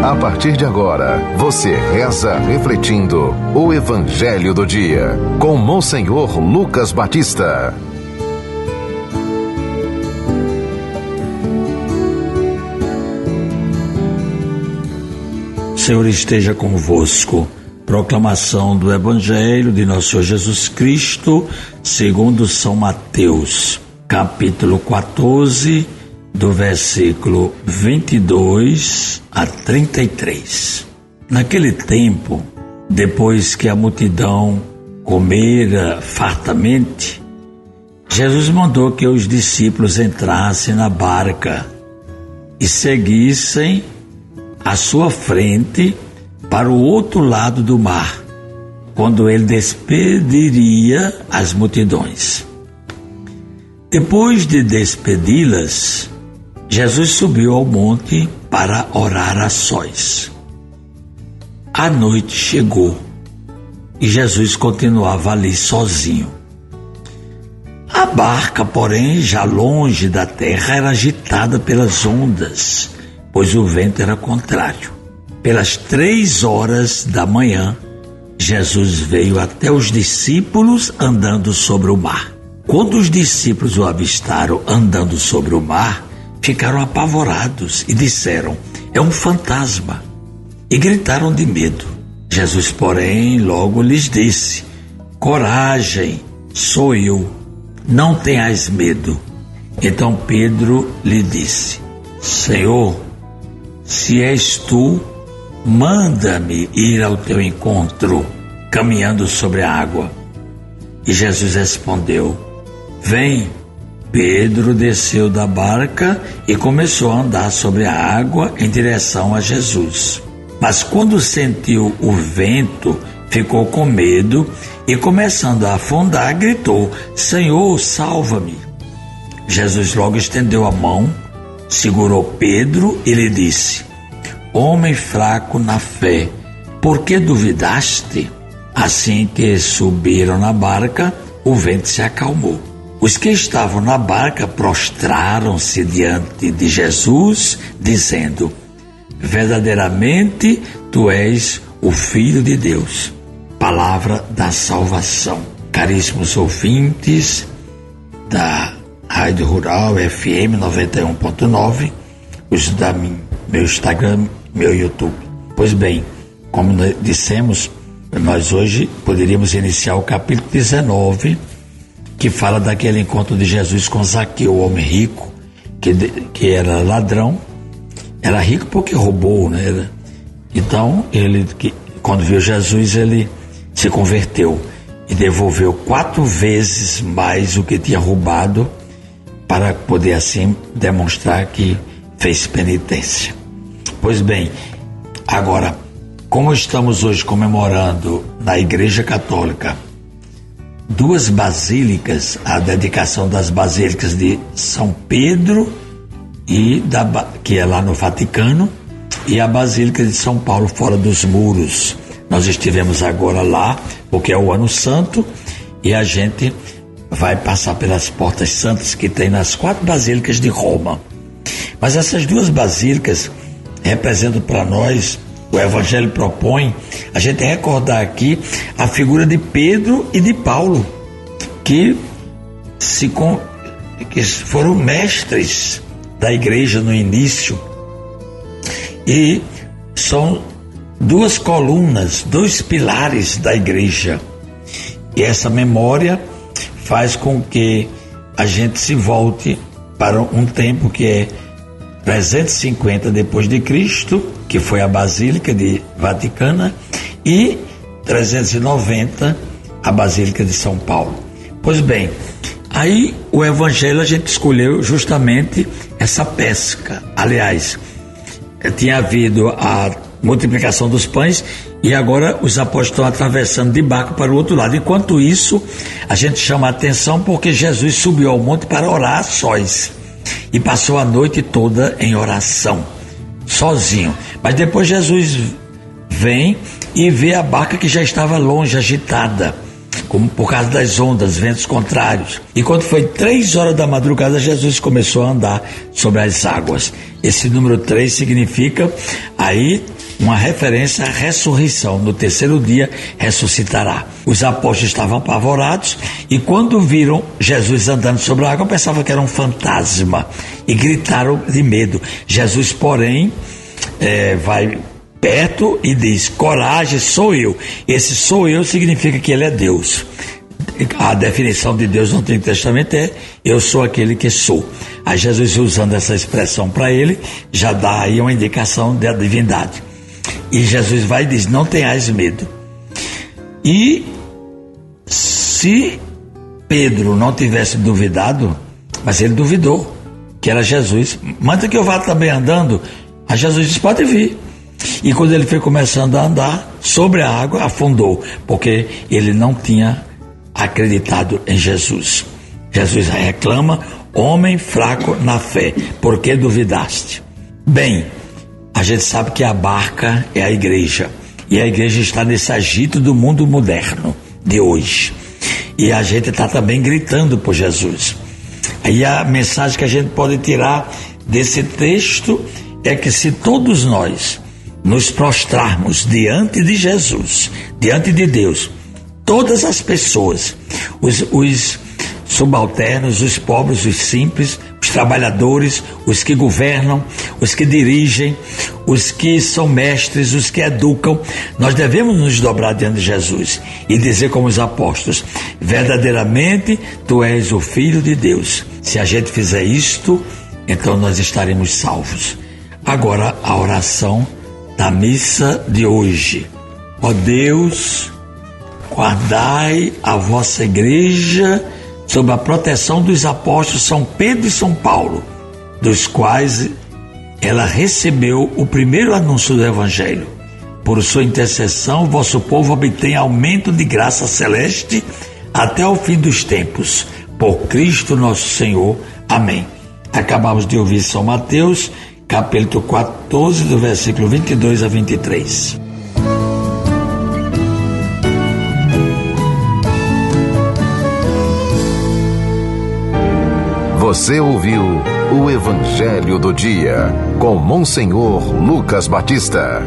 A partir de agora, você reza refletindo o Evangelho do Dia, com Monsenhor Lucas Batista. Senhor esteja convosco. Proclamação do Evangelho de Nosso Senhor Jesus Cristo, segundo São Mateus, capítulo 14, do versículo 22 a 33. Naquele tempo, depois que a multidão comera fartamente, Jesus mandou que os discípulos entrassem na barca e seguissem à sua frente para o outro lado do mar, quando ele despediria as multidões. Depois de despedi-las, Jesus subiu ao monte para orar a sós. A noite chegou e Jesus continuava ali sozinho. A barca, porém, já longe da terra, era agitada pelas ondas, pois o vento era contrário. Pelas 3 horas da manhã, Jesus veio até os discípulos andando sobre o mar. Quando os discípulos o avistaram andando sobre o mar, ficaram apavorados e disseram: "É um fantasma!" E gritaram de medo. Jesus, porém, logo lhes disse: "Coragem, sou eu, não tenhais medo." Então Pedro lhe disse: "Senhor, se és tu, manda-me ir ao teu encontro, caminhando sobre a água." E Jesus respondeu: "Vem." Pedro desceu da barca e começou a andar sobre a água em direção a Jesus. Mas quando sentiu o vento, ficou com medo e, começando a afundar, gritou: "Senhor, salva-me." Jesus logo estendeu a mão, segurou Pedro e lhe disse: "Homem fraco na fé, por que duvidaste?" Assim que subiram na barca, o vento se acalmou. Os que estavam na barca prostraram-se diante de Jesus, dizendo: "Verdadeiramente, tu és o Filho de Deus." Palavra da salvação. Caríssimos ouvintes da Rádio Rural FM 91.9, os da meu Instagram, meu YouTube. Pois bem, como dissemos, nós hoje poderíamos iniciar o capítulo 19, que fala daquele encontro de Jesus com Zaqueu, o homem rico, que era ladrão. Era rico porque roubou, né? Então, quando viu Jesus, ele se converteu e devolveu 4 vezes mais o que tinha roubado, para poder assim demonstrar que fez penitência. Pois bem, agora, como estamos hoje comemorando na Igreja Católica 2 basílicas, a dedicação das basílicas de São Pedro, que é lá no Vaticano, e a Basílica de São Paulo, fora dos muros. Nós estivemos agora lá, porque é o Ano Santo, e a gente vai passar pelas portas santas que tem nas 4 basílicas de Roma. Mas essas 2 basílicas representam para nós, o Evangelho propõe a gente recordar aqui a figura de Pedro e de Paulo, que foram mestres da igreja no início, e são 2 colunas, 2 pilares da igreja. E essa memória faz com que a gente se volte para um tempo que é 350 depois de Cristo, que foi a Basílica de Vaticana, e 390 a Basílica de São Paulo. Pois bem, aí o Evangelho a gente escolheu justamente essa pesca. Aliás, tinha havido a multiplicação dos pães e agora os apóstolos estão atravessando de barco para o outro lado. Enquanto isso, a gente chama a atenção porque Jesus subiu ao monte para orar a sós e passou a noite toda em oração, sozinho. Mas depois Jesus vem e vê a barca que já estava longe, agitada. como por causa das ondas, ventos contrários. E quando foi 3 horas da madrugada, Jesus começou a andar sobre as águas. Esse número 3 significa aí uma referência à ressurreição. No terceiro dia ressuscitará. Os apóstolos estavam apavorados e quando viram Jesus andando sobre a água, pensavam que era um fantasma e gritaram de medo. Jesus, porém, vai perto e diz: coragem, sou eu. Esse sou eu significa que ele é Deus. A definição de Deus no Antigo Testamento é: eu sou aquele que sou. Aí Jesus, usando essa expressão para ele, já dá aí uma indicação da divindade. E Jesus vai e diz: não tenhais medo. E se Pedro não tivesse duvidado, mas ele duvidou que era Jesus, manda que eu vá também andando. Aí Jesus disse: pode vir. E quando ele foi começando a andar sobre a água, afundou, porque ele não tinha acreditado em Jesus. Jesus reclama: homem fraco na fé, por que duvidaste? Bem, a gente sabe que a barca é a igreja, e a igreja está nesse agito do mundo moderno de hoje, e a gente está também gritando por Jesus. Aí a mensagem que a gente pode tirar desse texto é que se todos nós nos prostrarmos diante de Jesus, diante de Deus, todas as pessoas, os subalternos, os pobres, os simples, os trabalhadores, os que governam, os que dirigem, os que são mestres, os que educam, nós devemos nos dobrar diante de Jesus e dizer como os apóstolos: verdadeiramente tu és o Filho de Deus. Se a gente fizer isto, então nós estaremos salvos. Agora a oração da missa de hoje. Ó Deus, guardai a vossa igreja sob a proteção dos apóstolos São Pedro e São Paulo, dos quais ela recebeu o primeiro anúncio do Evangelho. Por sua intercessão, vosso povo obtém aumento de graça celeste até o fim dos tempos. Por Cristo nosso Senhor. Amém. Acabamos de ouvir São Mateus, capítulo 14, do versículo 22 a 23. Você ouviu o Evangelho do Dia, com Monsenhor Lucas Batista.